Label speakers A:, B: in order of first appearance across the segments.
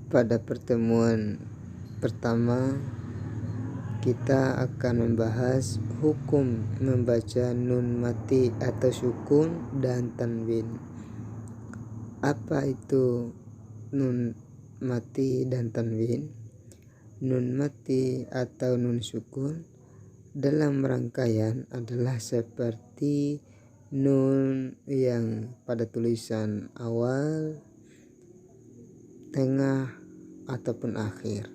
A: Pada pertemuan pertama kita akan membahas hukum membaca nun mati atau sukun dan tanwin. Apa itu nun mati dan tanwin? Nun mati atau nun sukun dalam rangkaian adalah seperti nun yang pada tulisan awal, tengah ataupun akhir.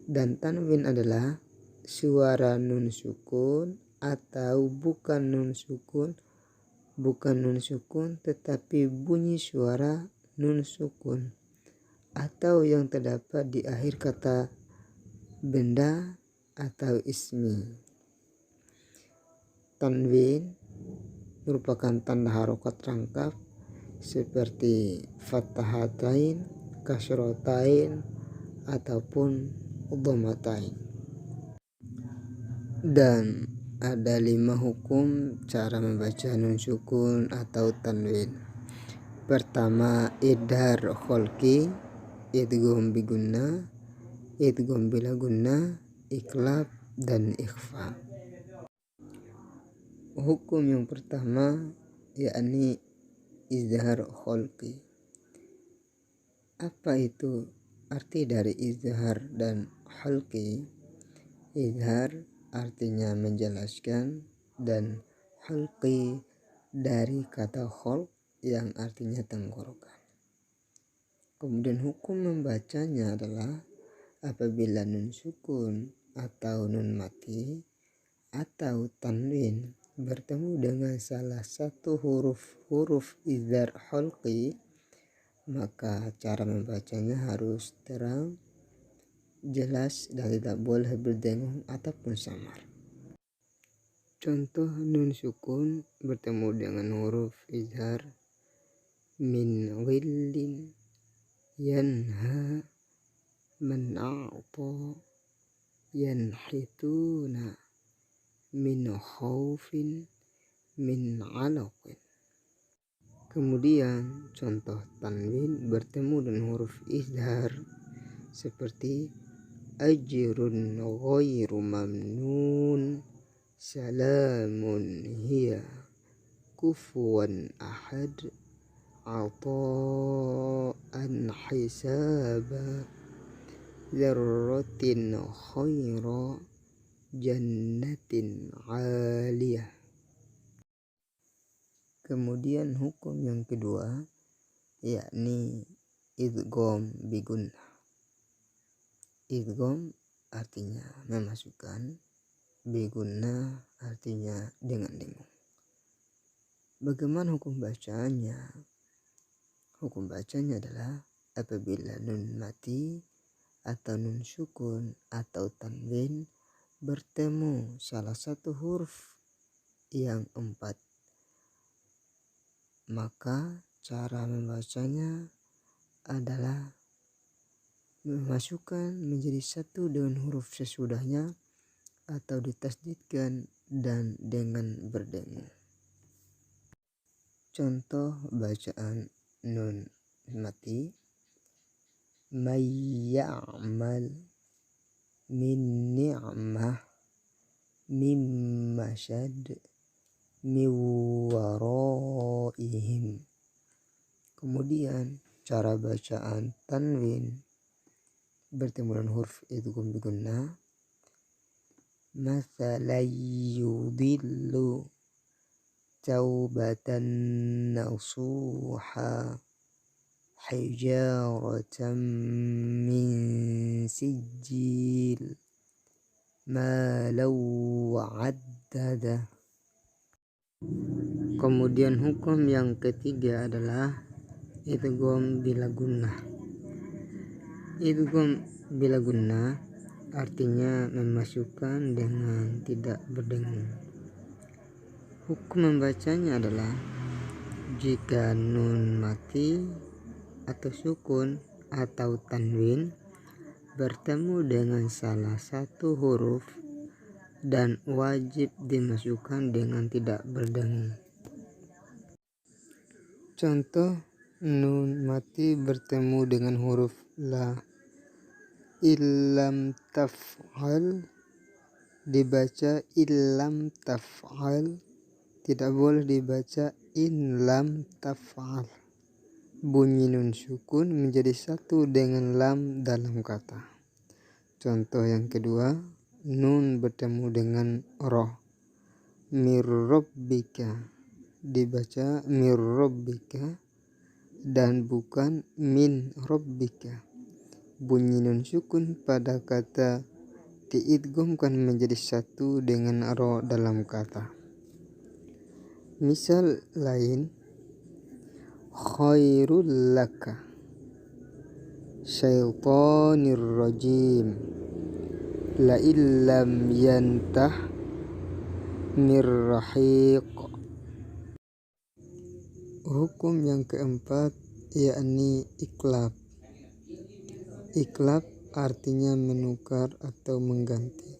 A: Dan tanwin adalah suara nun sukun atau bukan nun sukun tetapi bunyi suara nun sukun atau yang terdapat di akhir kata benda atau ismi. Tanwin merupakan tanda harokat rangkap seperti fathahatain, kasrotain ataupun dhammatain. Dan ada 5 hukum cara membaca nun sukun atau tanwin. Pertama, idhar kholqi, idgham bigunna, idgham bila gunna, iklab dan ikhfa. Hukum yang pertama yakni izhar kholqi. Apa itu arti dari izhar dan kholqi? Izhar artinya menjelaskan dan kholqi dari kata kholq yang artinya tenggorokan. Kemudian hukum membacanya adalah apabila nun sukun atau nun mati atau tanwin bertemu dengan salah satu huruf izhar kholqi, maka cara membacanya harus terang, jelas dan tidak boleh berdengung ataupun samar. Contoh nun sukun bertemu dengan huruf izhar min ghillin, yanha, man a'ta, yanhituna, min khaufin, min alaqin. Kemudian contoh tanwin bertemu dengan huruf izhar seperti ajrun ghairu mamnun, salamun hiya, kufuwan ahad, ata'an hisaba, dzarratin khaira, jannatin aliyah. Kemudian hukum yang kedua yakni idgham bigunnah. Idgham artinya memasukkan, bigunnah artinya dengan dengung. Bagaimana hukum bacanya? Hukum bacanya adalah apabila nun mati atau nun sukun atau tanwin bertemu salah satu huruf yang 4, maka cara membacanya adalah memasukkan menjadi satu dengan huruf sesudahnya atau ditasdidkan dan dengan berdengung. Contoh bacaan nun mati, may ya'mal min ni'mah mim masyad min waraihim. Kemudian cara bacaan tanwin bertemu dengan huruf idgham bigunnah, mathalan yudillu taubatan nasuha, hijaratan min sijil, malau wa'addada. Kemudian hukum yang ketiga adalah idgham bila gunnah. Idgham bila gunnah artinya memasukkan dengan tidak berdengung. Hukum membacanya adalah jika nun mati atau sukun atau tanwin bertemu dengan salah satu huruf dan wajib dimasukkan dengan tidak berdengung. Contoh nun mati bertemu dengan huruf la. Illam taf'al dibaca illam taf'al, tidak boleh dibaca in lam taf'al. Bunyi nun sukun menjadi satu dengan lam dalam kata. Contoh yang kedua, nun bertemu dengan roh. Mir rabbika dibaca mir rabbika dan bukan min rabbika. Bunyi nun sukun pada kata diidghamkan menjadi satu dengan ro dalam kata. Misal lain, khairul laka syaitanir rajim la illam yantah mir rahiq. Hukum yang keempat yakni iklab. Iklab artinya menukar atau mengganti.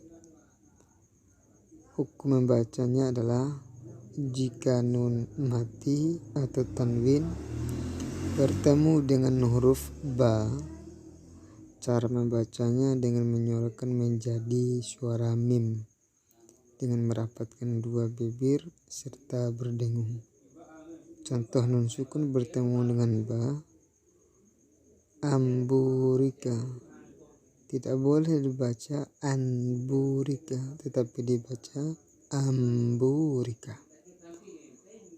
A: Hukum membacanya adalah jika nun mati atau tanwin bertemu dengan huruf ba, cara membacanya dengan menyuarakan menjadi suara mim dengan merapatkan dua bibir serta berdengung. Contoh nun sukun bertemu dengan ba, amburika. Tidak boleh dibaca anburika, tetapi dibaca amburika.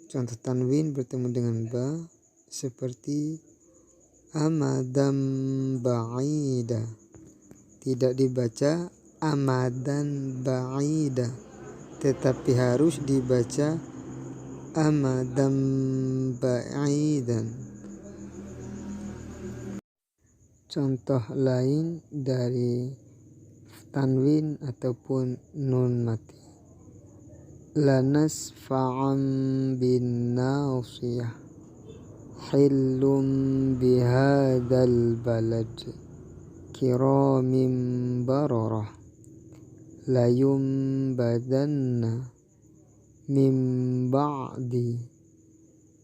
A: Contoh tanwin bertemu dengan ba seperti amadam ba'ida. Tidak dibaca amadan ba'ida, tetapi harus dibaca amadam ba'idan. Contoh lain dari tanwin ataupun nun mati, lanas fa'am bin nasiyah hillum bihadal balad kiramim bararah layum badanna mim ba'di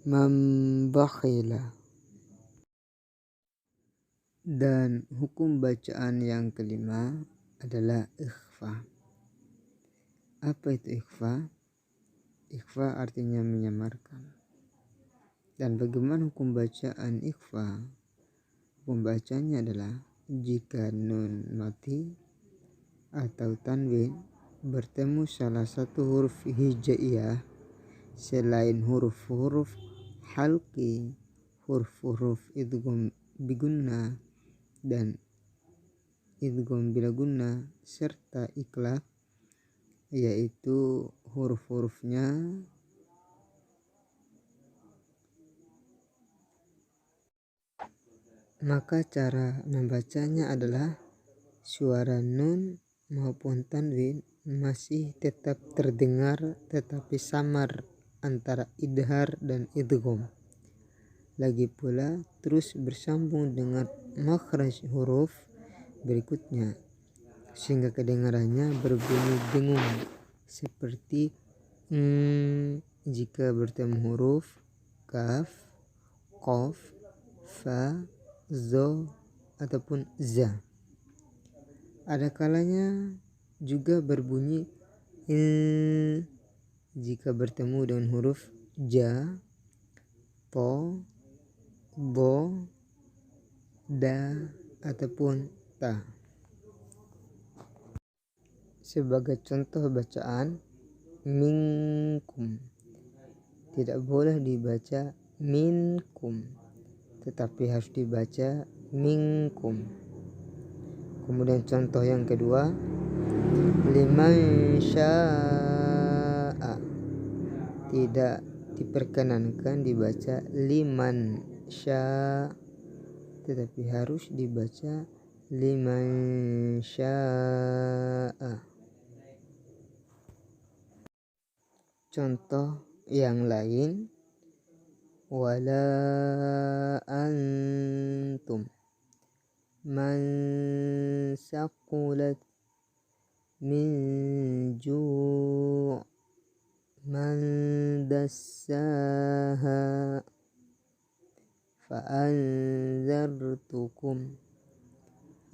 A: man bakhila. Dan hukum bacaan yang kelima adalah ikhfa. Apa itu ikhfa? Ikhfa artinya menyamarkan. Dan bagaimana hukum bacaan ikhfa? Hukum bacanya adalah jika nun mati atau tanwin bertemu salah satu huruf hijaiyah selain huruf-huruf halqi, huruf-huruf idgham bigunna dan idgham bila gunna serta iklab, yaitu huruf-hurufnya maka cara membacanya adalah suara nun maupun tanwin masih tetap terdengar tetapi samar antara idhar dan idgham. Lagi pula terus bersambung dengan makhraj huruf berikutnya sehingga kedengarannya berbunyi dengung seperti jika bertemu huruf kaf, qaf, fa, zo ataupun za. Ada kalanya juga berbunyi jika bertemu dengan huruf ja, po, bo, da ataupun ta. Sebagai contoh bacaan minkum, tidak boleh dibaca minkum, tetapi harus dibaca minkum. Kemudian contoh yang kedua, liman sya'a, tidak diperkenankan dibaca liman sya'a, tetapi harus dibaca liman sya'a. Contoh yang lain, wala antum man saqulat min ju' man dassaha فأنذرتكم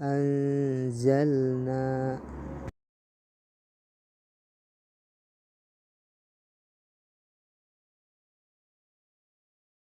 A: أنزلنا